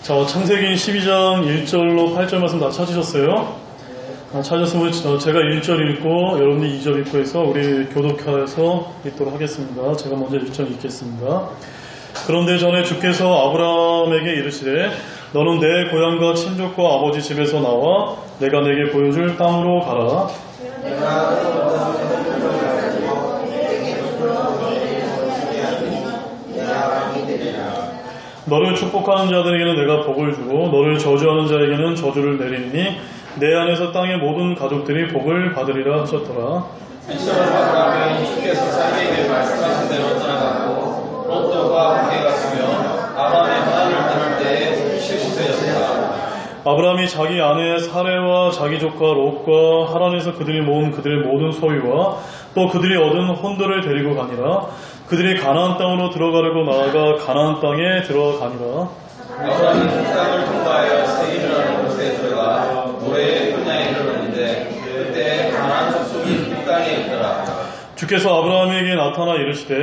자, 창세기 12장 1절로 8절 말씀 다 찾으셨어요? 찾았으면 제가 1절 읽고 여러분이 2절 읽고 해서 우리 교독해서 읽도록 하겠습니다. 제가 먼저 1절 읽겠습니다. 그런데 전에 주께서 아브라함에게 이르시되 너는 내 고향과 친족과 아버지 집에서 나와 내가 내게 보여줄 땅으로 가라. 너를 축복하는 자들에게는 내가 복을 주고 너를 저주하는 자에게는 저주를 내리니 내 안에서 땅의 모든 가족들이 복을 받으리라 하셨더라. 아브라함이 주께서 자기에게 말씀하신 대로 떠나갔고 롯과 함께 갔으며 아람의 하나님을 떠날 때에 70세였다. 아브라함이 자기 아내 사레와 자기 조카 롯과 하란에서 그들이 모은 그들의 모든 소유와 또 그들이 얻은 혼도를 데리고 가니라. 그들이 가나안 땅으로 들어가려고 나아가 가나안 땅에 들어가니라. 아브라함이 그 땅을 통과하여 세길이라는 곳에 들어가 모래의 분야에 이르렀는데 그때 가나안 족속이 그 땅에 있더라. 주께서 아브라함에게 나타나 이르시되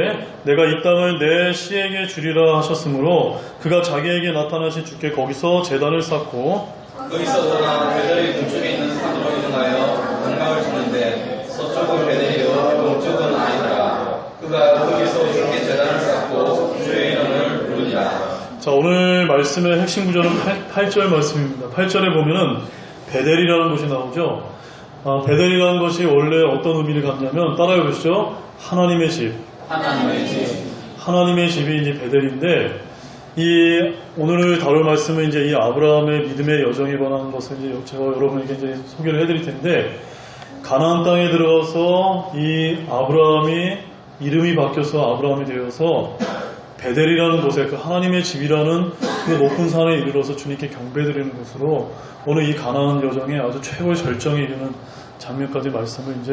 내가 이 땅을 내 씨에게 주리라 하셨으므로 그가 자기에게 나타나신 주께 거기서 제단을 쌓고 거기서 떠나 베델의 동쪽에 있는 산으로 이동하여 건강을 주는데 서쪽은 베델이요 동쪽은 아니더라. 그가 거기서 주께 제단을 쌓고 주의 이름을 부르니라. 자, 오늘 말씀의 핵심 구절은 8절 말씀입니다. 8절에 보면은 베델이라는 곳이 나오죠. 베델이라는 것이 원래 어떤 의미를 갖냐면 따라해 보시죠. 하나님의 집. 하나님의 집. 하나님의 집이 이제 베델인데 오늘 다룰 말씀은 이제 이 아브라함의 믿음의 여정에 관한 것을 이제 제가 여러분에게 이제 소개를 해드릴 텐데 가나안 땅에 들어가서 이 아브라함이 이름이 바뀌어서 아브라함이 되어서 베델이라는 곳에 그 하나님의 집이라는 그 높은 산에 이르러서 주님께 경배드리는 곳으로 오늘 이 가나안 여정의 아주 최고의 절정에 이르는 장면까지 말씀을 이제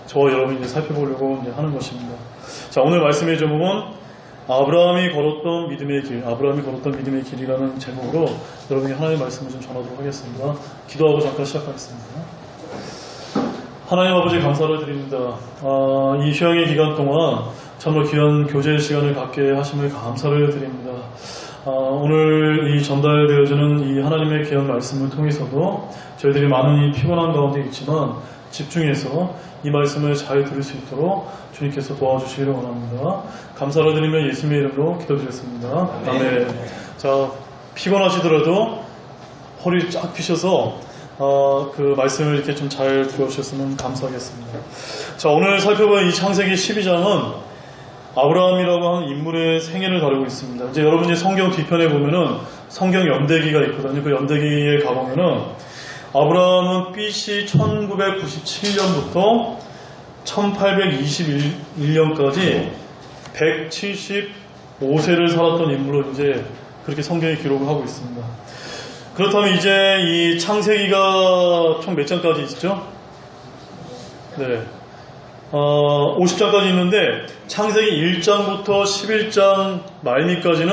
저와 여러분이 이제 살펴보려고 이제 하는 것입니다. 자, 오늘 말씀의 제목은 아브라함이 걸었던 믿음의 길, 아브라함이 걸었던 믿음의 길이라는 제목으로 여러분이 하나님의 말씀을 좀 전하도록 하겠습니다. 기도하고 잠깐 시작하겠습니다. 하나님 아버지 감사를 드립니다. 이 휴양의 기간 동안 참으로 귀한 교제의 시간을 갖게 하심을 감사를 드립니다. 오늘 이 전달되어지는 이 하나님의 귀한 말씀을 통해서도 저희들이 많은 이 피곤한 가운데 있지만 집중해서 이 말씀을 잘 들을 수 있도록 주님께서 도와주시기를 원합니다. 감사를 드리며 예수님의 이름으로 기도드렸습니다. 아멘. 자, 피곤하시더라도 허리 쫙 펴셔서 그 말씀을 이렇게 좀 잘 들어주셨으면 감사하겠습니다. 자, 오늘 살펴볼 이 창세기 12장은 아브라함이라고 하는 인물의 생애를 다루고 있습니다. 이제 여러분이 성경 뒤편에 보면은 성경 연대기가 있거든요. 그 연대기에 가보면은 아브라함은 BC 1997년부터 1821년까지 175세를 살았던 인물로 이제 그렇게 성경에 기록을 하고 있습니다. 그렇다면 이제 이 창세기가 총 몇 장까지 있죠? 네. 50장까지 있는데 창세기 1장부터 11장 말미까지는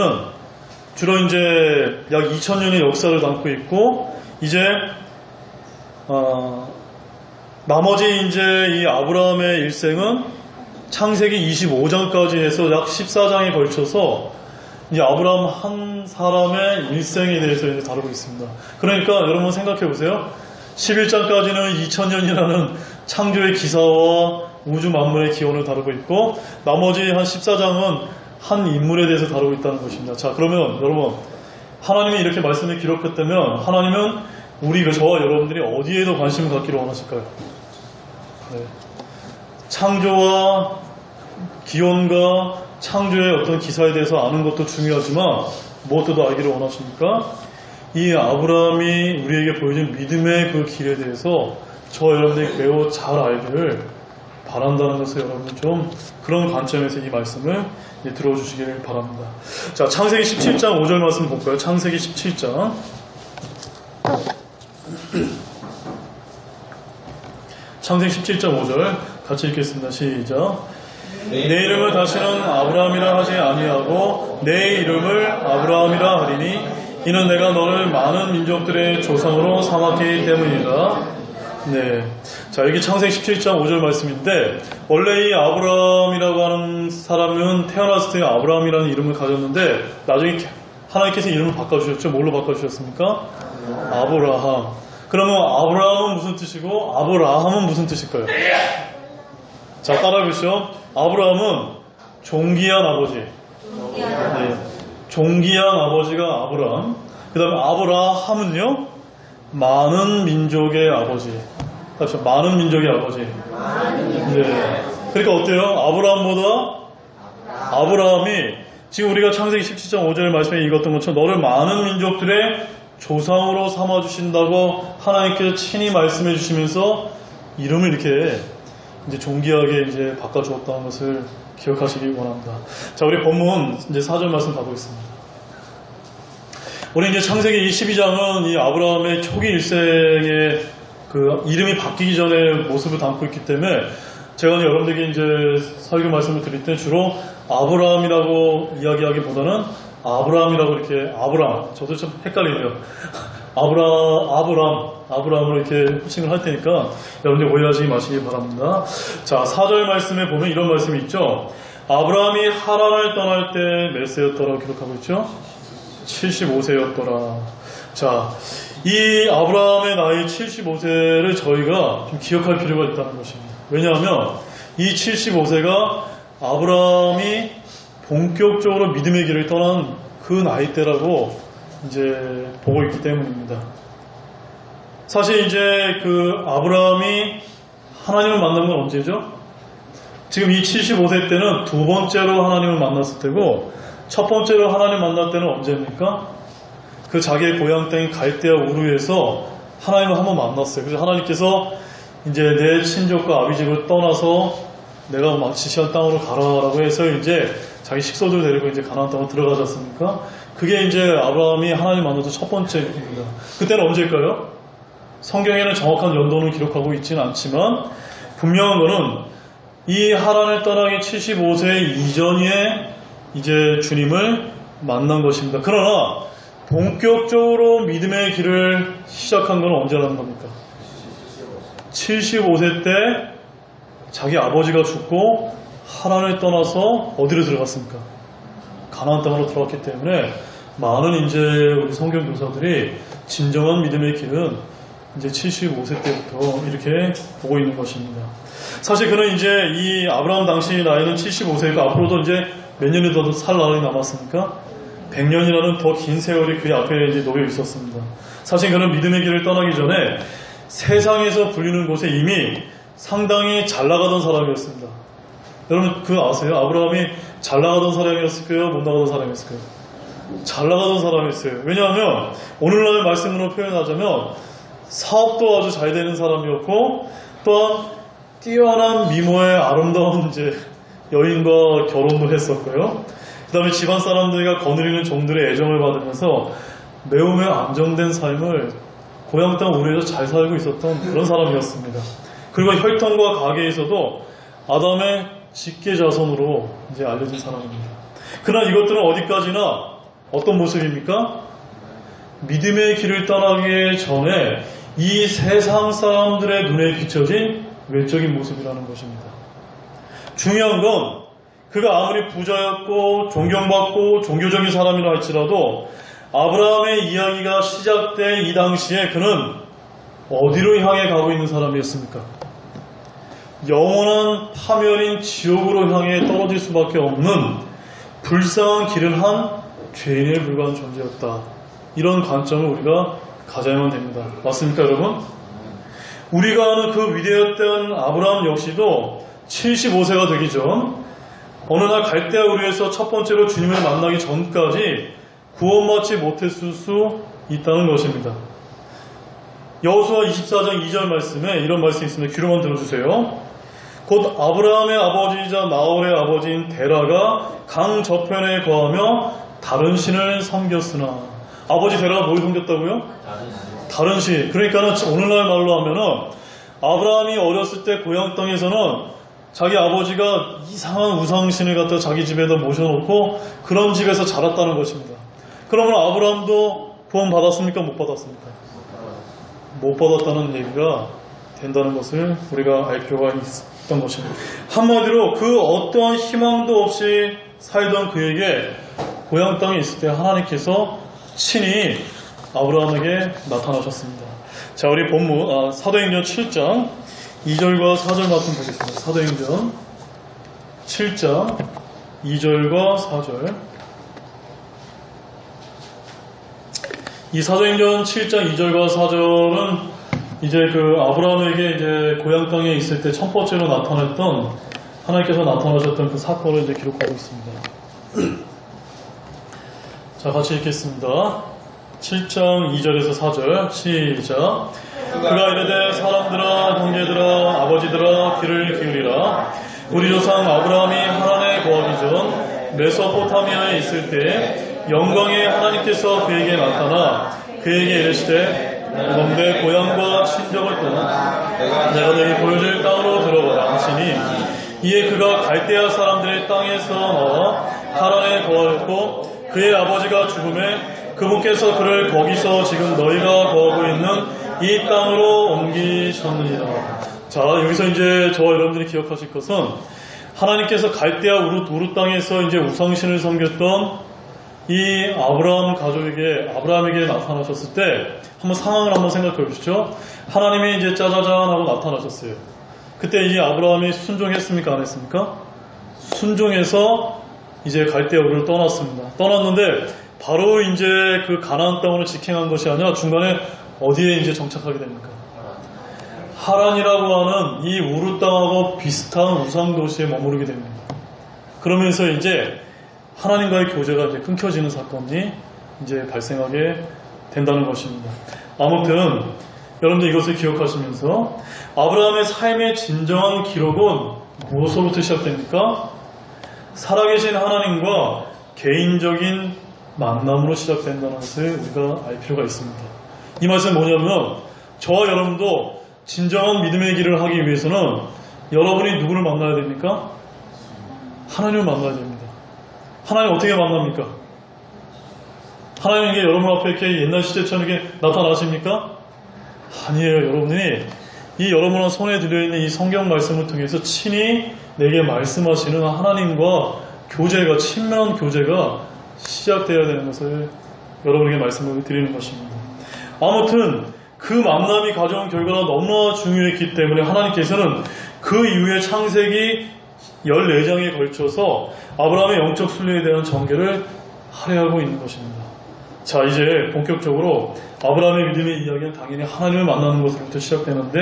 주로 이제 약 2000년의 역사를 담고 있고 이제 나머지 이제 이 아브라함의 일생은 창세기 25장까지 해서 약 14장에 걸쳐서 이 아브라함 한 사람의 일생에 대해서 이제 다루고 있습니다. 그러니까 여러분 생각해 보세요. 11장까지는 2000년이라는 창조의 기사와 우주 만물의 기원을 다루고 있고 나머지 한 14장은 한 인물에 대해서 다루고 있다는 것입니다. 자, 그러면 여러분 하나님이 이렇게 말씀을 기록했다면 하나님은 저와 여러분들이 어디에 더 관심을 갖기를 원하실까요? 네. 창조와 기원과 창조의 어떤 기사에 대해서 아는 것도 중요하지만 무엇도 더 알기를 원하십니까? 이 아브라함이 우리에게 보여준 믿음의 그 길에 대해서 저와 여러분들이 매우 잘 알기를 바란다는 것을 여러분들 좀 그런 관점에서 이 말씀을 들어주시기를 바랍니다. 자, 창세기 17장 5절 말씀 볼까요? 창세기 17장 창세기 17장 5절 같이 읽겠습니다. 시작. 내 이름을 다시는 아브라함이라 하지 아니하고 내 이름을 아브라함이라 하리니 이는 내가 너를 많은 민족들의 조상으로 삼았기 때문이다. 네. 자, 여기 창세기 17장 5절 말씀인데 원래 이 아브라함이라고 하는 사람은 태어났을 때 아브라함이라는 이름을 가졌는데 나중에 하나님께서 이름을 바꿔주셨죠. 뭘로 바꿔주셨습니까? 아브라함. 그러면 아브라함은 무슨 뜻이고 아브라함은 무슨 뜻일까요? 자, 따라해보시죠. 아브라함은 존귀한 아버지. 네. 존귀한 아버지가 아브라함. 그 다음에 아브라함은요, 많은 민족의 아버지. 그렇죠. 많은 민족의 아버지. 네. 그러니까 어때요? 아브라함이 지금 우리가 창세기 17장 5절 말씀에 읽었던 것처럼 너를 많은 민족들의 조상으로 삼아주신다고 하나님께서 친히 말씀해 주시면서 이름을 이렇게 이제 존귀하게 이제 바꿔주었다는 것을 기억하시기 원합니다. 자, 우리 본문 이제 4절 말씀 가보겠습니다. 우리 이제 창세기 12장은 이 아브라함의 초기 일생의 그 이름이 바뀌기 전에 모습을 담고 있기 때문에 제가 여러분들에게 이제 설교 말씀을 드릴 때 주로 아브라함이라고 이야기하기보다는 아브라함이라고 이렇게 아브라함, 저도 좀 헷갈리네요. 아브라함으로 이렇게 호칭을 할 테니까 여러분들 오해하지 마시기 바랍니다. 자, 4절 말씀에 보면 이런 말씀이 있죠. 아브라함이 하란을 떠날 때 몇 세였더라고 기록하고 있죠? 75세였더라. 자, 이 아브라함의 나이 75세를 저희가 좀 기억할 필요가 있다는 것입니다. 왜냐하면 이 75세가 아브라함이 본격적으로 믿음의 길을 떠난 그 나이대라고 이제 보고 있기 때문입니다. 사실 이제 그 아브라함이 하나님을 만난 건 언제죠? 지금 이 75세 때는 두 번째로 하나님을 만났을 때고 첫 번째로 하나님 만날 때는 언제입니까? 그 자기의 고향 땅인 갈대아 우르에서 하나님을 한번 만났어요. 그래서 하나님께서 이제 내 친족과 아비집을 떠나서 내가 막 지시한 땅으로 가라라고 해서 이제 자기 식소들 데리고 이제 가나안 땅으로 들어가지 않습니까? 그게 이제 아브라함이 하나님 만나서 첫 번째입니다. 그때는 언제일까요? 성경에는 정확한 연도는 기록하고 있지는 않지만 분명한 거는 이 하란을 떠나기 75세 이전에 이제 주님을 만난 것입니다. 그러나 본격적으로 믿음의 길을 시작한 건 언제라는 겁니까? 75세 때 자기 아버지가 죽고 하란을 떠나서 어디로 들어갔습니까? 가나안 땅으로 들어갔기 때문에 많은 이제 우리 성경 교사들이 진정한 믿음의 길은 이제 75세 때부터 이렇게 보고 있는 것입니다. 사실 그는 이제 이 아브라함 당시 나이는 75세고 앞으로도 이제 몇 년이 더 살 날이 남았습니까? 100년이라는 더 긴 세월이 그의 앞에 이제 놓여 있었습니다. 사실 그는 믿음의 길을 떠나기 전에 세상에서 불리는 곳에 이미 상당히 잘 나가던 사람이었습니다. 여러분 그거 아세요? 아브라함이 잘 나가던 사람이었을까요? 못 나가던 사람이었을까요? 잘 나가던 사람이었어요. 왜냐하면 오늘날 말씀으로 표현하자면 사업도 아주 잘 되는 사람이었고 또한 뛰어난 미모의 아름다운 이제 여인과 결혼도 했었고요. 그 다음에 집안 사람들과 거느리는 종들의 애정을 받으면서 매우 안정된 삶을 고향 땅 우르에서 잘 살고 있었던 그런 사람이었습니다. 그리고 혈통과 가계에서도 아담의 직계 자손으로 이제 알려진 사람입니다. 그러나 이것들은 어디까지나 어떤 모습입니까? 믿음의 길을 떠나기 전에 이 세상 사람들의 눈에 비춰진 외적인 모습이라는 것입니다. 중요한 건 그가 아무리 부자였고 존경받고 종교적인 사람이라 할지라도 아브라함의 이야기가 시작된 이 당시에 그는 어디로 향해 가고 있는 사람이었습니까? 영원한 파멸인 지옥으로 향해 떨어질 수밖에 없는 불쌍한 길을 한 죄인에 불과한 존재였다. 이런 관점을 우리가 가져야만 됩니다. 맞습니까, 여러분? 우리가 아는 그 위대했던 아브라함 역시도 75세가 되기 전 어느 날 갈대아 우르에서 첫 번째로 주님을 만나기 전까지 구원받지 못했을 수 있다는 것입니다. 여호수아 24장 2절 말씀에 이런 말씀이 있습니다. 귀로만 들어주세요. 곧 아브라함의 아버지이자 나홀의 아버지인 데라가 강 저편에 거하며 다른 신을 섬겼으나 아버지 데라가 뭘 섬겼다고요? 다른 신. 그러니까는 오늘날 말로 하면은 아브라함이 어렸을 때 고향 땅에서는 자기 아버지가 이상한 우상신을 갖다 자기 집에다 모셔놓고 그런 집에서 자랐다는 것입니다. 그러면 아브라함도 구원 받았습니까? 못 받았습니까? 못 받았다는 얘기가 된다는 것을 우리가 알 필요가 있었던 것입니다. 한마디로 그 어떠한 희망도 없이 살던 그에게 고향 땅에 있을 때 하나님께서 친히 아브라함에게 나타나셨습니다. 자, 우리 본문 사도행전 7장 2절과 4절 말씀 보겠습니다. 사도행전 7장 2절과 4절. 이 사도행전 7장 2절과 4절은 이제 그 아브라함에게 이제 고향 땅에 있을 때 첫 번째로 나타났던 하나님께서 나타나셨던 그 사건을 이제 기록하고 있습니다. 자, 같이 읽겠습니다. 7장 2절에서 4절 시작. 그가 이르되 사람들아 형제들아 아버지들아 귀를 기울이라. 우리 조상 아브라함이 하란에 거하기 전 메소포타미아에 있을 때 영광의 하나님께서 그에게 나타나 그에게 이르시되 너내 고향과 친정을 떠나 내가 너희 보여줄 땅으로 들어가라 하시니 이에 그가 갈대아 사람들의 땅에서 나와 하란에 거하였고 그의 아버지가 죽음에 그분께서 그를 거기서 지금 너희가 거하고 있는 이 땅으로 옮기셨느니라. 자, 여기서 이제 저와 여러분들이 기억하실 것은 하나님께서 갈대아 우르 땅에서 이제 우상신을 섬겼던 이 아브라함에게 나타나셨을 때 한번 상황을 한번 생각해 보시죠. 하나님이 이제 짜자잔 하고 나타나셨어요. 그때 이 아브라함이 순종했습니까? 안 했습니까? 순종해서 이제 갈대아 우르를 떠났습니다. 떠났는데 바로 이제 그 가나안 땅으로 직행한 것이 아니라 중간에 어디에 이제 정착하게 됩니까? 하란이라고 하는 이 우르 땅하고 비슷한 우상 도시에 머무르게 됩니다. 그러면서 이제 하나님과의 교제가 이제 끊겨지는 사건이 이제 발생하게 된다는 것입니다. 아무튼 여러분들 이것을 기억하시면서 아브라함의 삶의 진정한 기록은 무엇으로부터 시작됩니까? 살아계신 하나님과 개인적인 만남으로 시작된다는 것을 우리가 알 필요가 있습니다. 이 말씀은 뭐냐면 저와 여러분도 진정한 믿음의 길을 하기 위해서는 여러분이 누구를 만나야 됩니까? 하나님을 만나야 됩니다. 하나님 어떻게 만납니까? 하나님이 여러분 앞에 이렇게 옛날 시대처럼 이렇게 나타나십니까? 아니에요. 여러분이 이 여러분 손에 들려있는 이 성경 말씀을 통해서 친히 내게 말씀하시는 하나님과 교제가, 친밀한 교제가 시작되어야 되는 것을 여러분에게 말씀을 드리는 것입니다. 아무튼 그 만남이 가져온 결과가 너무나 중요했기 때문에 하나님께서는 그 이후에 창세기 14장에 걸쳐서 아브라함의 영적 순례에 대한 전개를 할애하고 있는 것입니다. 자, 이제 본격적으로 아브라함의 믿음의 이야기는 당연히 하나님을 만나는 것으로부터 시작되는데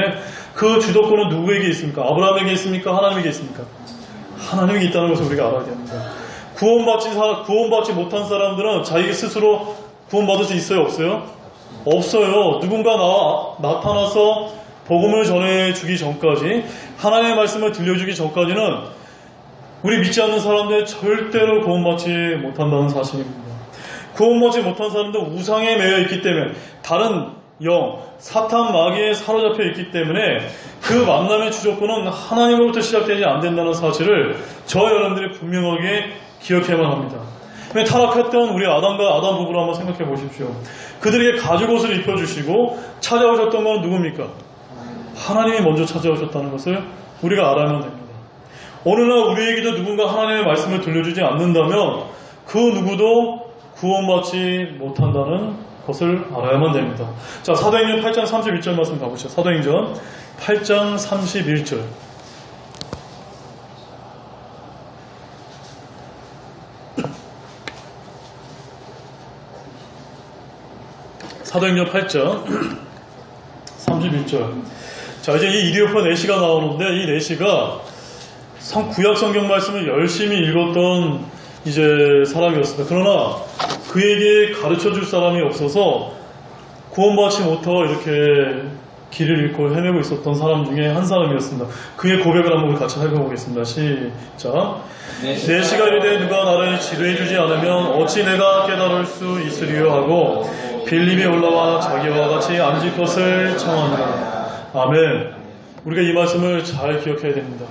그 주도권은 누구에게 있습니까? 아브라함에게 있습니까? 하나님에게 있습니까? 하나님에게 있다는 것을 우리가 알아야 됩니다. 구원받지 못한 사람들은 자기 스스로 구원받을 수 있어요? 없어요? 없어요. 누군가 나타나서 복음을 전해주기 전까지, 하나님의 말씀을 들려주기 전까지는 우리 믿지 않는 사람들 절대로 구원받지 못한다는 사실입니다. 구원받지 못한 사람들 우상에 매여 있기 때문에, 다른 영, 사탄 마귀에 사로잡혀 있기 때문에 그 만남의 주조건은 하나님으로부터 시작되지 안 된다는 사실을 저와 여러분들이 분명하게 기억해야만 합니다. 타락했던 우리 아담 부부를 한번 생각해 보십시오. 그들에게 가죽옷을 입혀주시고 찾아오셨던 건 누굽니까? 하나님이 먼저 찾아오셨다는 것을 우리가 알아야만 됩니다. 어느 날 우리에게도 누군가 하나님의 말씀을 들려주지 않는다면 그 누구도 구원받지 못한다는 것을 알아야만 됩니다. 자, 사도행전 8장 31절 말씀 가보시죠. 사도행전 8장 31절. 사도행전 8장 31절. 자, 이제 이 이디오파 내시가 나오는데, 이 내시가 구약 성경 말씀을 열심히 읽었던 이제 사람이었습니다. 그러나 그에게 가르쳐 줄 사람이 없어서 구원받지 못하고 이렇게 길을 잃고 헤매고 있었던 사람 중에 한 사람이었습니다. 그의 고백을 한번 같이 살펴보겠습니다. 시작. 내시가 이르되 누가 나를 지도해 주지 않으면 어찌 내가 깨달을 수 있으리요 하고 빌립에 올라와 자기와 같이 앉을 것을 청하노라. 아멘. 우리가 이 말씀을 잘 기억해야 됩니다.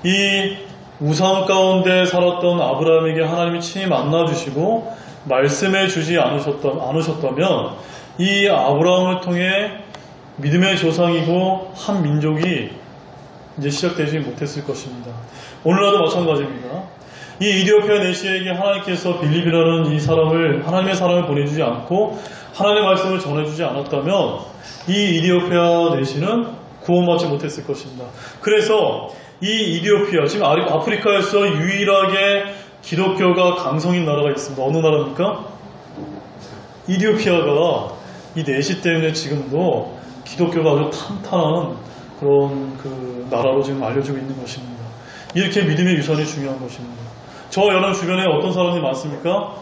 이 우상 가운데 살았던 아브라함에게 하나님이 친히 만나주시고 말씀해 주지 않으셨다면 이 아브라함을 통해 믿음의 조상이고 한 민족이 이제 시작되지 못했을 것입니다. 오늘날도 마찬가지입니다. 이 이디오피아 내시에게 하나님께서 빌립이라는 이 사람을, 하나님의 사람을 보내주지 않고 하나님의 말씀을 전해주지 않았다면 이 이디오피아 내시는 구원받지 못했을 것입니다. 그래서 이 이디오피아, 지금 아프리카에서 유일하게 기독교가 강성인 나라가 있습니다. 어느 나라입니까? 이디오피아가 이 내시 때문에 지금도 기독교가 아주 탄탄한 그런 그 나라로 지금 알려지고 있는 것입니다. 이렇게 믿음의 유산이 중요한 것입니다. 저 여러분 주변에 어떤 사람이 많습니까?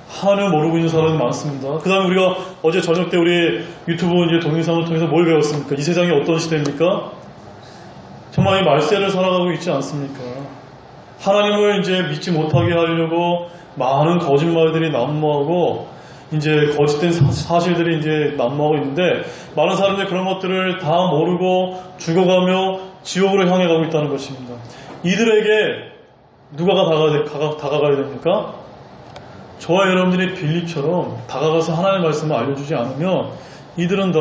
하나님을 모르고 있는 사람이 많습니다. 그 다음에 우리가 어제 저녁 때 우리 유튜브 이제 동영상을 통해서 뭘 배웠습니까? 이 세상이 어떤 시대입니까? 정말 이 말세를 살아가고 있지 않습니까? 하나님을 이제 믿지 못하게 하려고 많은 거짓말들이 난무하고 이제 거짓된 사실들이 이제 난무하고 있는데 많은 사람들이 그런 것들을 다 모르고 죽어가며 지옥으로 향해 가고 있다는 것입니다. 이들에게 누가 다가가야 됩니까? 저와 여러분들이 빌립처럼 다가가서 하나님의 말씀을 알려주지 않으면 이들은 다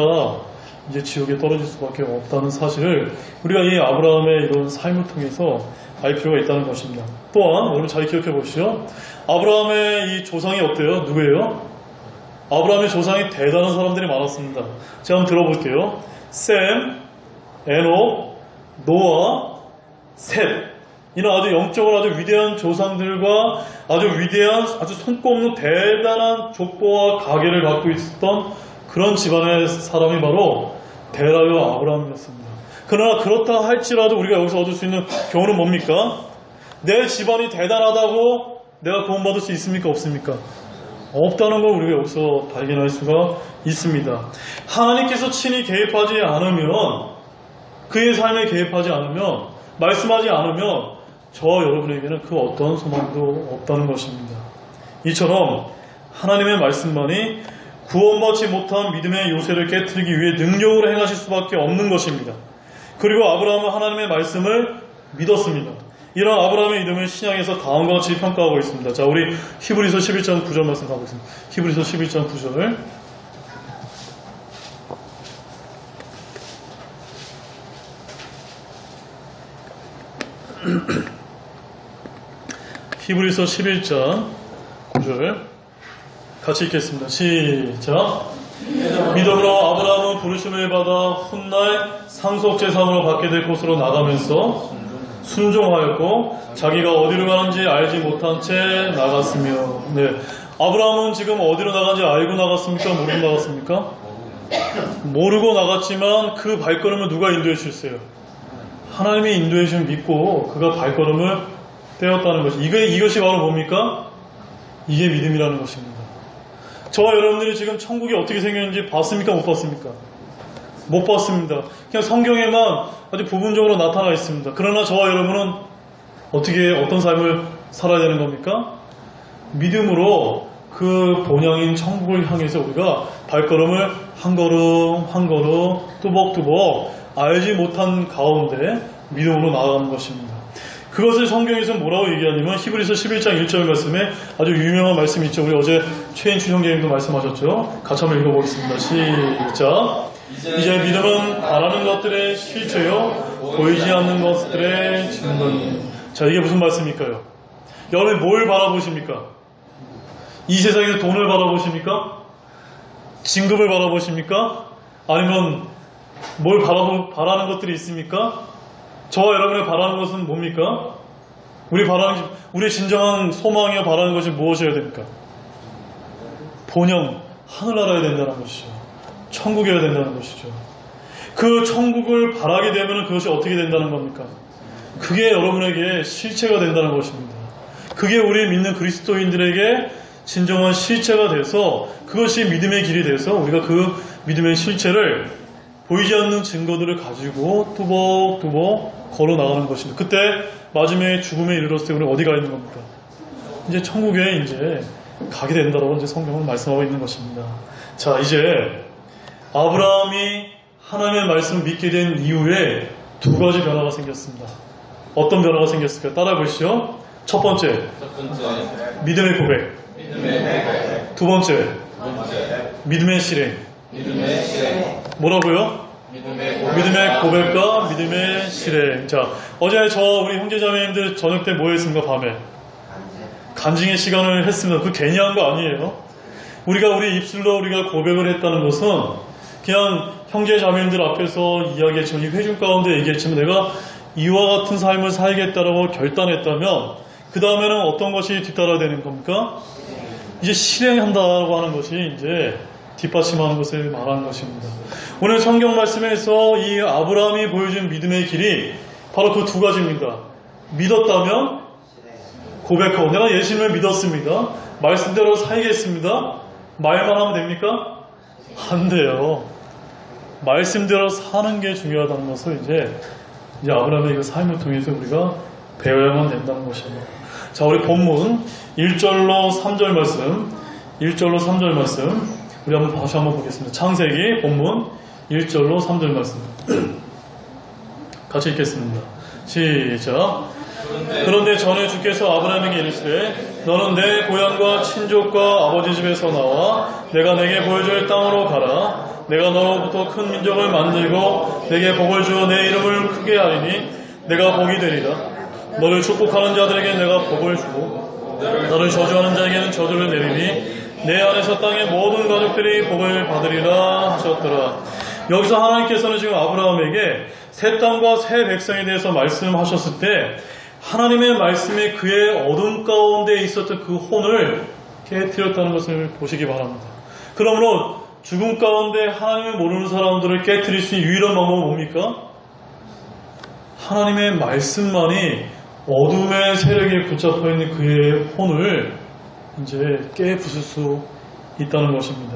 이제 지옥에 떨어질 수밖에 없다는 사실을 우리가 이 아브라함의 이런 삶을 통해서 알 필요가 있다는 것입니다. 또한 여러분 잘 기억해 보시죠. 아브라함의 이 조상이 어때요? 누구예요? 아브라함의 조상이 대단한 사람들이 많았습니다. 제가 한번 들어볼게요. 셈, 에녹, 노아, 셋. 이런 아주 영적으로 아주 위대한 조상들과 아주 위대한, 아주 손꼽는 대단한 족보와 가계를 갖고 있었던 그런 집안의 사람이 바로 데라요 아브라함이었습니다. 그러나 그렇다 할지라도 우리가 여기서 얻을 수 있는 교훈은 뭡니까? 내 집안이 대단하다고 내가 구원받을 수 있습니까? 없습니까? 없다는 걸 우리가 여기서 발견할 수가 있습니다. 하나님께서 친히 개입하지 않으면, 그의 삶에 개입하지 않으면, 말씀하지 않으면 저와 여러분에게는 그 어떤 소망도 없다는 것입니다. 이처럼 하나님의 말씀만이 구원받지 못한 믿음의 요새를 깨트리기 위해 능력으로 행하실 수밖에 없는 것입니다. 그리고 아브라함은 하나님의 말씀을 믿었습니다. 이런 아브라함의 믿음을 신약에서 다음과 같이 평가하고 있습니다. 자, 우리 히브리서 11장 9절 말씀 가보겠습니다. 히브리서 11장 9절. 히브리서 11장 9절 같이 읽겠습니다. 시작. 믿음으로 아브라함은 부르심을 받아 훗날 상속제사장으로 받게 될 곳으로 나가면서 순종하였고 자기가 어디로 가는지 알지 못한 채 나갔으며. 네, 아브라함은 지금 어디로 나간지 알고 나갔습니까? 모르고 나갔습니까? 모르고 나갔지만 그 발걸음을 누가 인도해 주셨어요? 하나님이 인도해 주신 믿고 그가 발걸음을 떼었다는 것이, 이것이 바로 뭡니까? 이게 믿음이라는 것입니다. 저와 여러분들이 지금 천국이 어떻게 생겼는지 봤습니까? 못 봤습니까? 못 봤습니다. 그냥 성경에만 아주 부분적으로 나타나 있습니다. 그러나 저와 여러분은 어떤 삶을 살아야 되는 겁니까? 믿음으로 그 본향인 천국을 향해서 우리가 발걸음을 한 걸음 한 걸음 뚜벅뚜벅 알지 못한 가운데 믿음으로 나아가는 것입니다. 그것을 성경에서 뭐라고 얘기하냐면 히브리서 11장 1절 말씀에 아주 유명한 말씀이 있죠. 우리 어제 최인추 형제님도 말씀하셨죠. 같이 한번 읽어보겠습니다. 시작. 이제 믿음은 바라는 것들의 실체요 보이지 않는 것들의 증거니. 자, 이게 무슨 말씀일까요? 여러분이 뭘 바라보십니까? 이 세상에서 돈을 바라보십니까? 진급을 바라보십니까? 아니면 뭘 바라는 것들이 있습니까? 저와 여러분이 바라는 것은 뭡니까? 우리의 진정한 소망이며 바라는 것이 무엇이어야 됩니까? 본영, 하늘나라야 된다는 것이죠. 천국이어야 된다는 것이죠. 그 천국을 바라게 되면 그것이 어떻게 된다는 겁니까? 그게 여러분에게 실체가 된다는 것입니다. 그게 우리 믿는 그리스도인들에게 진정한 실체가 돼서 그것이 믿음의 길이 돼서 우리가 그 믿음의 실체를 보이지 않는 증거들을 가지고 뚜벅뚜벅 걸어 나가는 것입니다. 그때 마지막에 죽음에 이르렀을 때 우리는 어디 가 있는 겁니까? 이제 천국에 이제 가게 된다라고 이제 성경은 말씀하고 있는 것입니다. 자, 이제 아브라함이 하나님의 말씀을 믿게 된 이후에 두 가지 변화가 생겼습니다. 어떤 변화가 생겼을까요? 따라해 보시죠. 첫 번째, 믿음의 고백. 두 번째, 믿음의 실행. 뭐라고요? 믿음의 고백과 믿음의 실행. 자, 어제 우리 형제자매님들 저녁 때 뭐 했습니까? 밤에 간증의 시간을 했습니다. 그 괜히 한 거 아니에요. 우리가 우리 입술로 우리가 고백을 했다는 것은 그냥 형제 자매님들 앞에서 이야기했지만 이 회중 가운데 얘기했지만 내가 이와 같은 삶을 살겠다라고 결단했다면 그 다음에는 어떤 것이 뒤따라야 되는 겁니까? 이제 실행한다고 하는 것이 이제 뒷받침하는 것을 말하는 것입니다. 오늘 성경 말씀에서 이 아브라함이 보여준 믿음의 길이 바로 그 두 가지입니다. 믿었다면 고백하고 내가 예수님을 믿었습니다. 말씀대로 살겠습니다. 말만 하면 됩니까? 안 돼요. 말씀대로 사는 게 중요하다는 것을 이제 아브라함의 그 삶을 통해서 우리가 배워야만 된다는 것입니다. 자, 우리 본문 1절로 3절 말씀, 1절로 3절 말씀 우리 다시 한번 보겠습니다. 창세기 본문 1절로 3절 말씀 같이 읽겠습니다. 시작. 그런데 전에 주께서 아브라함에게 이르시되 너는 내 고향과 친족과 아버지 집에서 나와 내가 내게 보여줄 땅으로 가라. 내가 너로부터 큰 민족을 만들고 내게 복을 주어 내 이름을 크게 하리니 내가 복이 되리라. 너를 축복하는 자들에게 내가 복을 주고 너를 저주하는 자에게는 저주를 내리니 내 안에서 땅의 모든 가족들이 복을 받으리라 하셨더라. 여기서 하나님께서는 지금 아브라함에게 새 땅과 새 백성에 대해서 말씀하셨을 때 하나님의 말씀이 그의 어둠 가운데 있었던 그 혼을 깨뜨렸다는 것을 보시기 바랍니다. 그러므로 죽음 가운데 하나님을 모르는 사람들을 깨뜨릴 수 있는 유일한 방법은 뭡니까? 하나님의 말씀만이 어둠의 세력에 붙잡혀 있는 그의 혼을 이제 깨부술 수 있다는 것입니다.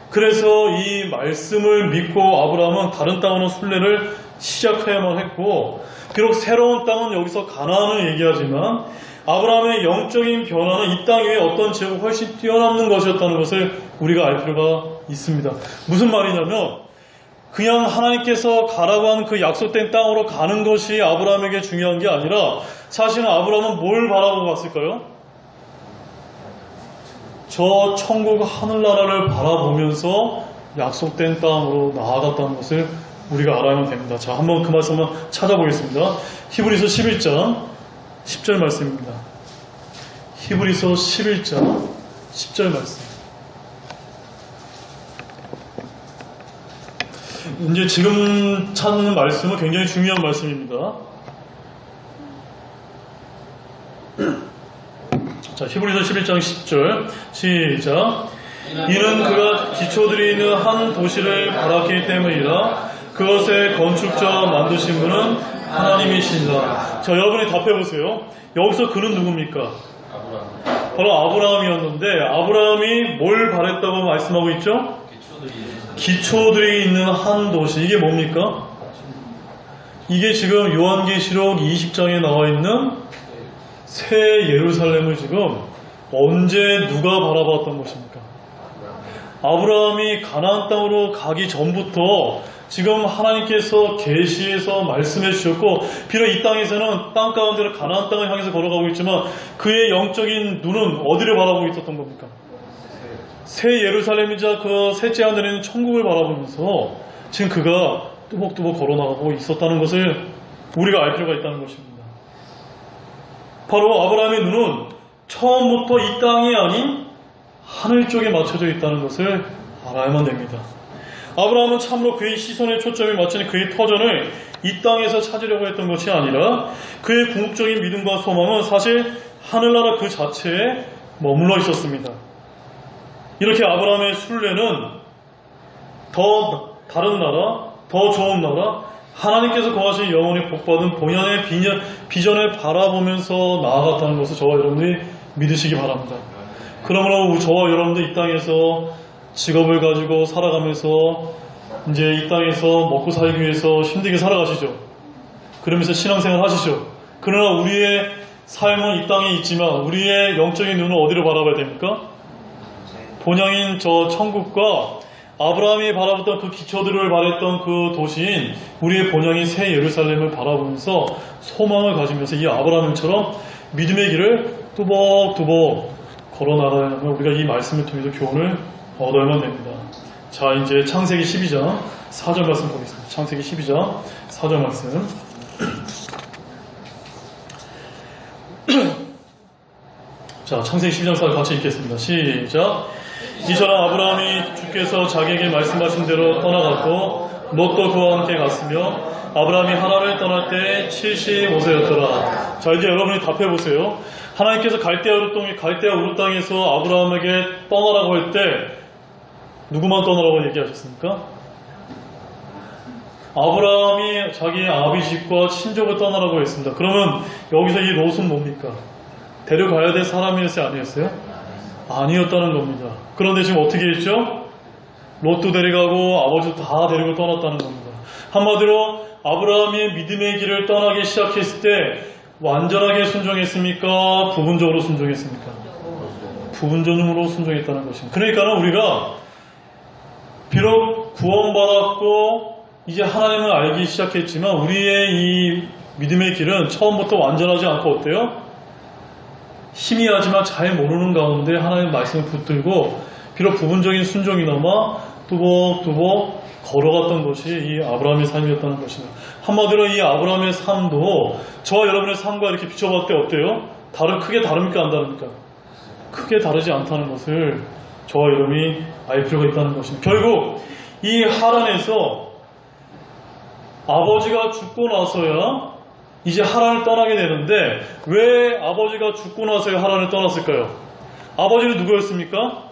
그래서 이 말씀을 믿고 아브라함은 다른 땅으로 순례를 시작해야만 했고, 비록 새로운 땅은 여기서 가나안을 얘기하지만 아브라함의 영적인 변화는 이 땅 위에 어떤 지역이 훨씬 뛰어넘는 것이었다는 것을 우리가 알 필요가 있습니다. 무슨 말이냐면 그냥 하나님께서 가라고 하는 그 약속된 땅으로 가는 것이 아브라함에게 중요한 게 아니라 사실은 아브라함은 뭘 바라보고 갔을까요? 저 천국 하늘나라를 바라보면서 약속된 땅으로 나아갔다는 것을 우리가 알아야만 됩니다. 자, 한번 그 말씀 한번 찾아보겠습니다. 히브리서 11장 10절 말씀입니다. 히브리서 11장 10절 말씀. 이제 지금 찾는 말씀은 굉장히 중요한 말씀입니다. 자, 히브리서 11장 10절 시작. 이는 그가 기초들이 있는 한 도시를 바랐기 때문이라. 그것의 건축자 만드신 분은 하나님이신다. 자, 여러분이 답해보세요. 여기서 그는 누굽니까? 바로 아브라함이었는데 아브라함이 뭘 바랬다고 말씀하고 있죠? 기초들이 있는 한 도시. 이게 뭡니까? 이게 지금 요한계시록 20장에 나와 있는 새 예루살렘을 지금 언제 누가 바라봤던 것입니까? 아브라함이 가나안 땅으로 가기 전부터 지금 하나님께서 계시해서 말씀해 주셨고, 비록 이 땅에서는 땅 가운데로 가나안 땅을 향해서 걸어가고 있지만 그의 영적인 눈은 어디를 바라보고 있었던 겁니까? 새 예루살렘이자 그 셋째 하늘에 있는 천국을 바라보면서 지금 그가 뚜벅뚜벅 걸어나가고 있었다는 것을 우리가 알 필요가 있다는 것입니다. 바로 아브라함의 눈은 처음부터 이 땅이 아닌 하늘 쪽에 맞춰져 있다는 것을 알아야만 됩니다. 아브라함은 참으로 그의 시선의 초점이 맞춘 그의 터전을 이 땅에서 찾으려고 했던 것이 아니라 그의 궁극적인 믿음과 소망은 사실 하늘나라 그 자체에 머물러 있었습니다. 이렇게 아브라함의 순례는 더 다른 나라, 더 좋은 나라, 하나님께서 거하신 영원히 복받은 본연의 비전을 바라보면서 나아갔다는 것을 저와 여러분이 믿으시기 바랍니다. 그러므로 저와 여러분들 이 땅에서 직업을 가지고 살아가면서 이제 이 땅에서 먹고 살기 위해서 힘들게 살아가시죠. 그러면서 신앙생활 하시죠. 그러나 우리의 삶은 이 땅에 있지만 우리의 영적인 눈은 어디로 바라봐야 됩니까? 본향인 저 천국과 아브라함이 바라봤던 그 기초들을 바랬던 그 도시인 우리의 본향인 새 예루살렘을 바라보면서 소망을 가지면서 이 아브라함처럼 믿음의 길을 뚜벅뚜벅 걸어나가려면 우리가 이 말씀을 통해서 교훈을 얻어야만 됩니다. 자, 이제 창세기 12장 4절 말씀 보겠습니다. 창세기 12장 4절 말씀. 자, 창세기 12장 같이 읽겠습니다. 시작. 이처럼 아브라함이 주께서 자기에게 말씀하신 대로 떠나갔고 롯도 그와 함께 갔으며 아브라함이 하란을 떠날 때 75세였더라. 자, 이제 여러분이 답해보세요. 하나님께서 갈대아 우르 땅에서 아브라함에게 떠나라고 할 때 누구만 떠나라고 얘기하셨습니까? 아브라함이 자기의 아비집과 친족을 떠나라고 했습니다. 그러면 여기서 이 롯은 뭡니까? 데려가야 될 사람이었어요? 아니었어요? 아니었다는 겁니다. 그런데 지금 어떻게 했죠? 롯도 데려가고 아버지도 다 데리고 떠났다는 겁니다. 한마디로 아브라함이 믿음의 길을 떠나기 시작했을 때 완전하게 순종했습니까? 부분적으로 순종했습니까? 부분적으로 순종했다는 것입니다. 그러니까 우리가 비록 구원받았고 이제 하나님을 알기 시작했지만 우리의 이 믿음의 길은 처음부터 완전하지 않고 어때요? 희미하지만 잘 모르는 가운데 하나님의 말씀을 붙들고 비록 부분적인 순종이나마 뚜벅뚜벅 걸어갔던 것이 이 아브라함의 삶이었다는 것입니다. 한마디로 이 아브라함의 삶도 저와 여러분의 삶과 이렇게 비춰봤을 때 어때요? 크게 다릅니까? 안 다릅니까? 크게 다르지 않다는 것을 저와 여러분이 알 필요가 있다는 것입니다. 결국 이 하란에서 아버지가 죽고 나서야 이제 하란을 떠나게 되는데 왜 아버지가 죽고 나서야 하란을 떠났을까요? 아버지는 누구였습니까?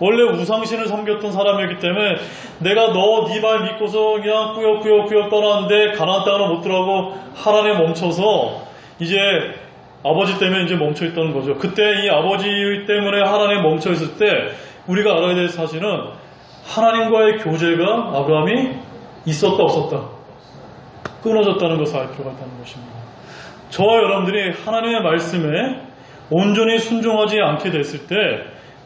원래 우상신을 섬겼던 사람이었기 때문에 내가 네 말 믿고서 그냥 꾸역꾸역 떠났는데 가나안 땅으로 못 들어가고 하란에 멈춰서 이제 아버지 때문에 이제 멈춰있던 거죠. 그때 이 아버지 때문에 하란에 멈춰있을 때 우리가 알아야 될 사실은 하나님과의 교제가 아브라함이 있었다 없었다 끊어졌다는 것을 알 필요가 있다는 것입니다. 저와 여러분들이 하나님의 말씀에 온전히 순종하지 않게 됐을 때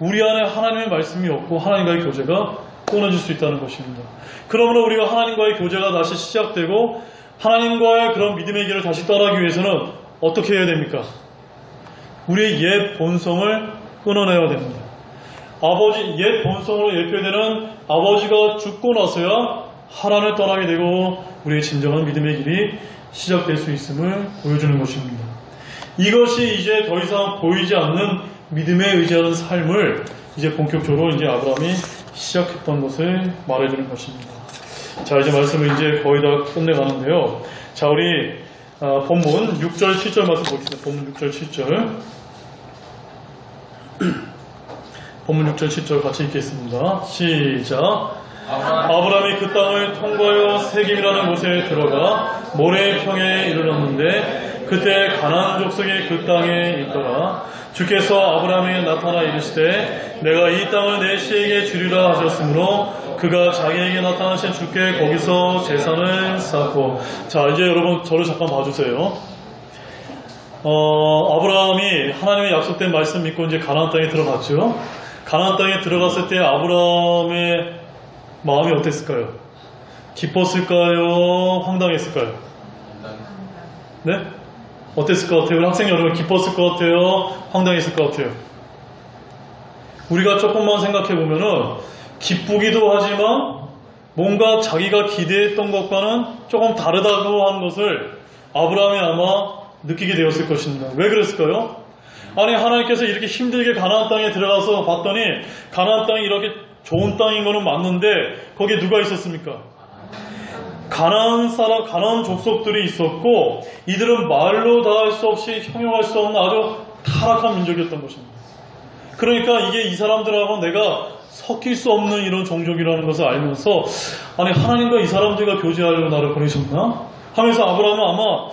우리 안에 하나님의 말씀이 없고 하나님과의 교제가 끊어질 수 있다는 것입니다. 그러므로 우리가 하나님과의 교제가 다시 시작되고 하나님과의 그런 믿음의 길을 다시 떠나기 위해서는 어떻게 해야 됩니까? 우리의 옛 본성을 끊어내야 됩니다. 옛 본성으로 예표되는 아버지가 죽고 나서야 하란을 떠나게 되고 우리의 진정한 믿음의 길이 시작될 수 있음을 보여주는 것입니다. 이것이 이제 더 이상 보이지 않는 믿음에 의지하는 삶을 이제 본격적으로 이제 아브라함이 시작했던 것을 말해주는 것입니다. 자, 이제 말씀을 이제 거의 다 끝내가는데요. 자, 우리 본문 6절 7절 말씀 보겠습니다. 본문 6절 7절 본문 6절 7절 같이 읽겠습니다. 시작. 아브라함이 그 땅을 통과하여 세겜이라는 곳에 들어가 모래평에 이르렀는데 그때 가나안 족속이 그 땅에 있더라. 주께서 아브라함에게 나타나 이르시되 내가 이 땅을 내 씨에게 주리라 하셨으므로 그가 자기에게 나타나신 주께 거기서 제산을 쌓고. 자, 이제 여러분 저를 잠깐 봐주세요. 아브라함이 하나님의 약속된 말씀 믿고 이제 가나안 땅에 들어갔죠. 가나안 땅에 들어갔을 때 아브라함의 마음이 어땠을까요? 기뻤을까요? 황당했을까요? 네? 어땠을 것 같아요? 우리 학생 여러분 기뻤을 것 같아요? 황당했을 것 같아요? 우리가 조금만 생각해보면은 기쁘기도 하지만 뭔가 자기가 기대했던 것과는 조금 다르다고 하는 것을 아브라함이 아마 느끼게 되었을 것입니다. 왜 그랬을까요? 아니, 하나님께서 이렇게 힘들게 가나안 땅에 들어가서 봤더니 가나안 땅이 이렇게 좋은 땅인 거는 맞는데 거기에 누가 있었습니까? 가나안 족속들이 있었고 이들은 말로 다 할 수 없이 형용할 수 없는 아주 타락한 민족이었던 것입니다. 그러니까 이게 이 사람들하고 내가 섞일 수 없는 이런 종족이라는 것을 알면서 아니, 하나님과 이 사람들과 교제하려고 나를 보내셨나? 하면서 아브라함은 아마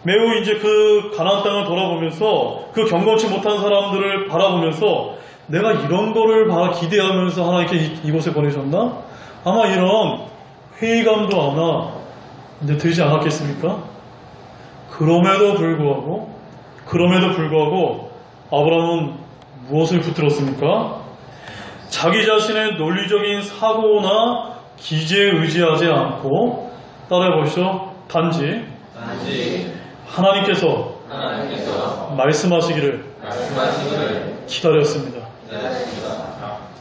매우 이제 그 가나안 땅을 돌아보면서 그 경건치 못한 사람들을 바라보면서 내가 이런 거를 기대하면서 하나님께 이곳에 보내셨나? 아마 이런 회의감도 아마 이제 들지 않았겠습니까? 그럼에도 불구하고 아브라함은 무엇을 붙들었습니까? 자기 자신의 논리적인 사고나 기재에 의지하지 않고 따라해보시죠. 단지 하나님께서 말씀하시기를 기다렸습니다.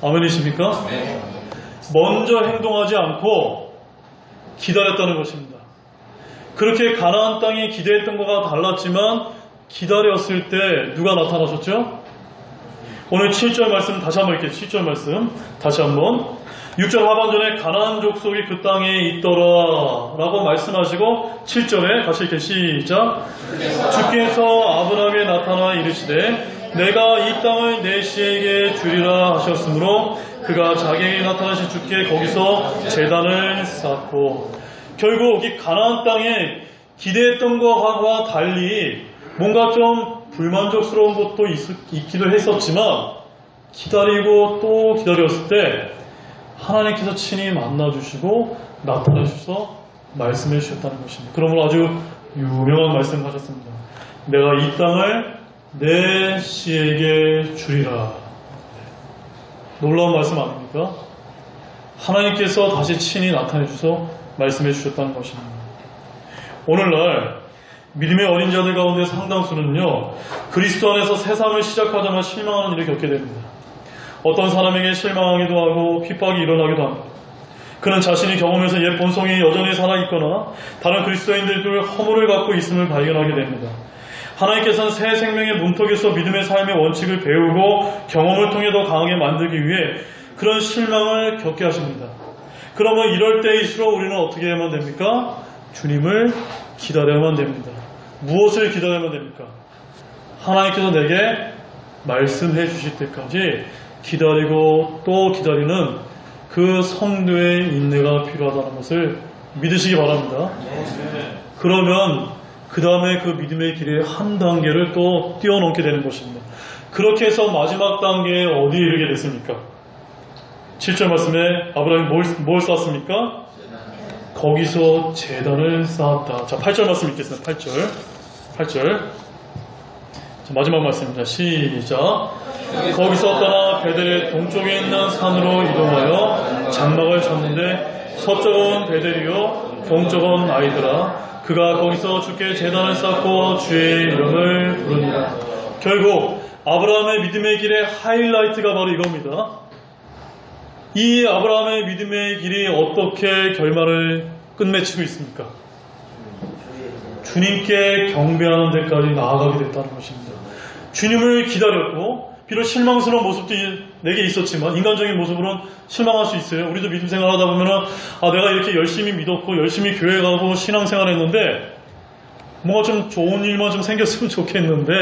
아멘이십니까? 네. 먼저 행동하지 않고 기다렸다는 것입니다. 그렇게 가나안 땅이 기대했던 것과 달랐지만 기다렸을 때 누가 나타나셨죠? 오늘 7절 말씀 다시 한번 읽게요. 7절 말씀 다시 한번. 6절 하반전에 가나안 족속이 그 땅에 있더라 라고 말씀하시고 7절에 다시 이렇게 시작. 주께서 아브라함에 나타나 이르시되 내가 이 땅을 내 씨에게 주리라 하셨으므로 그가 자기에게 나타나신 주께 거기서 제단을 쌓고, 결국 이 가나안 땅에 기대했던 것과 달리 뭔가 좀 불만족스러운 것도 있기도 했었지만 기다리고 또 기다렸을 때 하나님께서 친히 만나주시고 나타내주셔서 말씀해 주셨다는 것입니다. 그러므로 아주 유명한 말씀을 하셨습니다. 내가 이 땅을 내 씨에게 주리라. 놀라운 말씀 아닙니까? 하나님께서 다시 친히 나타내 주셔서 말씀해 주셨다는 것입니다. 오늘날 믿음의 어린 자들 가운데 상당수는요, 그리스도 안에서 새 삶을 시작하자마자 실망하는 일을 겪게 됩니다. 어떤 사람에게 실망하기도 하고 핍박이 일어나기도 합니다. 그는 자신이 경험해서 옛 본성이 여전히 살아있거나 다른 그리스도인들도 허물을 갖고 있음을 발견하게 됩니다. 하나님께서는 새 생명의 문턱에서 믿음의 삶의 원칙을 배우고 경험을 통해 더 강하게 만들기 위해 그런 실망을 겪게 하십니다. 그러면 이럴 때일수록 우리는 어떻게 해야만 됩니까? 주님을 기다려야만 됩니다. 무엇을 기다려야만 됩니까? 하나님께서 내게 말씀해 주실 때까지 기다리고 또 기다리는 그 성도의 인내가 필요하다는 것을 믿으시기 바랍니다. 그러면 그 다음에 그 믿음의 길에 한 단계를 또 뛰어넘게 되는 것입니다. 그렇게 해서 마지막 단계에 어디에 이르게 됐습니까? 7절 말씀에 아브라함이 뭘 쌓았습니까? 거기서 제단을 쌓았다. 자, 8절 말씀 읽겠습니다. 8절. 자, 마지막 말씀입니다. 시작. 거기서 떠나 베델의 동쪽에 있는 산으로 이동하여 장막을 쳤는데 서쪽은 베델이요 동쪽은 아이더라. 그가 거기서 주께 제단을 쌓고 주의 이름을 부르니라. 결국 아브라함의 믿음의 길의 하이라이트가 바로 이겁니다. 이 아브라함의 믿음의 길이 어떻게 결말을 끝맺히고 있습니까? 주님께 경배하는 데까지 나아가게 됐다는 것입니다. 주님을 기다렸고 비록 실망스러운 모습도 내게 있었지만 인간적인 모습으로는 실망할 수 있어요. 우리도 믿음 생활하다 보면은 내가 이렇게 열심히 믿었고 열심히 교회 가고 신앙생활 했는데 뭔가 좀 좋은 일만 좀 생겼으면 좋겠는데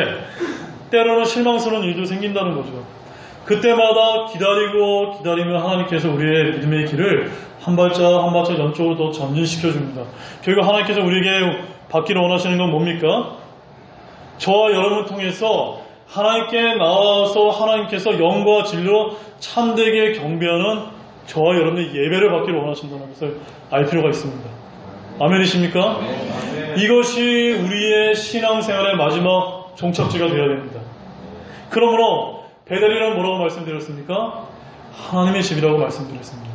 때로는 실망스러운 일도 생긴다는 거죠. 그때마다 기다리면 하나님께서 우리의 믿음의 길을 한 발짝 한 발짝 연쪽으로 더 전진시켜줍니다. 결국 하나님께서 우리에게 받기를 원하시는 건 뭡니까? 저와 여러분을 통해서 하나님께 나와서 하나님께서 영과 진리로 참되게 경배하는 저와 여러분의 예배를 받기를 원하신다는 것을 알 필요가 있습니다. 아멘이십니까? 이것이 우리의 신앙생활의 마지막 종착지가 되어야 됩니다. 그러므로 베델이란 뭐라고 말씀드렸습니까? 하나님의 집이라고 말씀드렸습니다.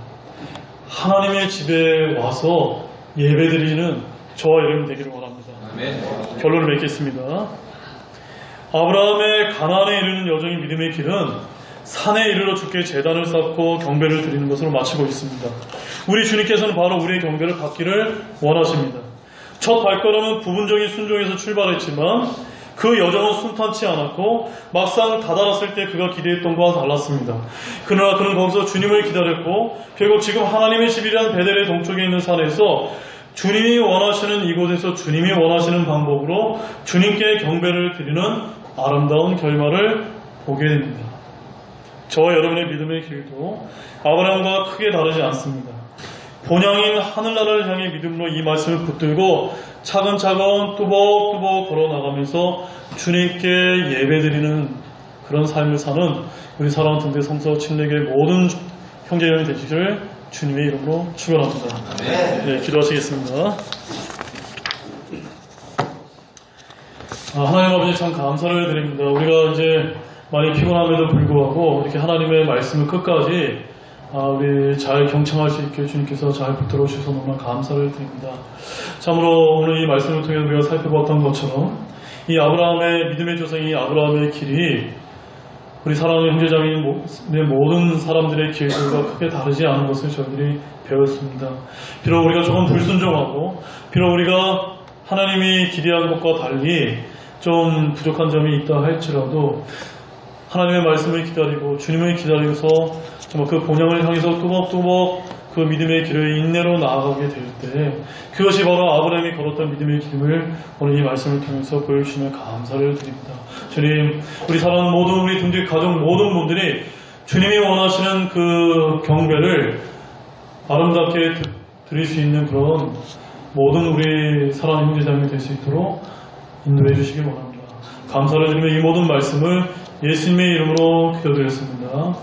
하나님의 집에 와서 예배드리는 저와 여러분 되기를 원합니다. 결론을 맺겠습니다. 아브라함의 가나안에 이르는 여정의 믿음의 길은 산에 이르러 주께 제단을 쌓고 경배를 드리는 것으로 마치고 있습니다. 우리 주님께서는 바로 우리의 경배를 받기를 원하십니다. 첫 발걸음은 부분적인 순종에서 출발했지만 그 여정은 순탄치 않았고 막상 다다랐을 때 그가 기대했던 것과 달랐습니다. 그러나 그는 거기서 주님을 기다렸고 결국 지금 하나님의 집이란 베델의 동쪽에 있는 산에서 주님이 원하시는 이곳에서 주님이 원하시는 방법으로 주님께 경배를 드리는 아름다운 결말을 보게 됩니다. 저와 여러분의 믿음의 길도 아브라함과 크게 다르지 않습니다. 본향인 하늘나라를 향해 믿음으로 이 말씀을 붙들고 차근차근 뚜벅뚜벅 걸어나가면서 주님께 예배드리는 그런 삶을 사는 우리 사랑하는 등대 성서 침례교회 모든 형제여러분이 되시기를 주님의 이름으로 축원합니다. 네, 기도하시겠습니다. 하나님 아버지 참 감사를 드립니다. 우리가 이제 많이 피곤함에도 불구하고 이렇게 하나님의 말씀을 끝까지 우리 잘 경청할 수 있게 주님께서 잘 붙들어 주셔서 너무나 감사를 드립니다. 참으로 오늘 이 말씀을 통해 우리가 살펴봤던 것처럼 이 아브라함의 믿음의 조상이 아브라함의 길이 우리 사랑하는 형제자매의 모든 사람들의 길들과 크게 다르지 않은 것을 저희들이 배웠습니다. 비록 우리가 조금 불순종하고 비록 우리가 하나님이 기대한 것과 달리 좀 부족한 점이 있다 할지라도 하나님의 말씀을 기다리고 주님을 기다리고서 정말 그 본향을 향해서 또박또박 그 믿음의 길을 인내로 나아가게 될 때 그것이 바로 아브라함이 걸었던 믿음의 길을 오늘 이 말씀을 통해서 보여주시면 감사를 드립니다. 주님, 우리 사랑하는 모든 우리 등들 가족 모든 분들이 주님이 원하시는 그 경배를 아름답게 드릴 수 있는 그런 모든 우리 사랑하는 형제자매가 될 수 있도록 인도해 주시기 바랍니다. 감사를 드리며 이 모든 말씀을 예수님의 이름으로 기도드렸습니다.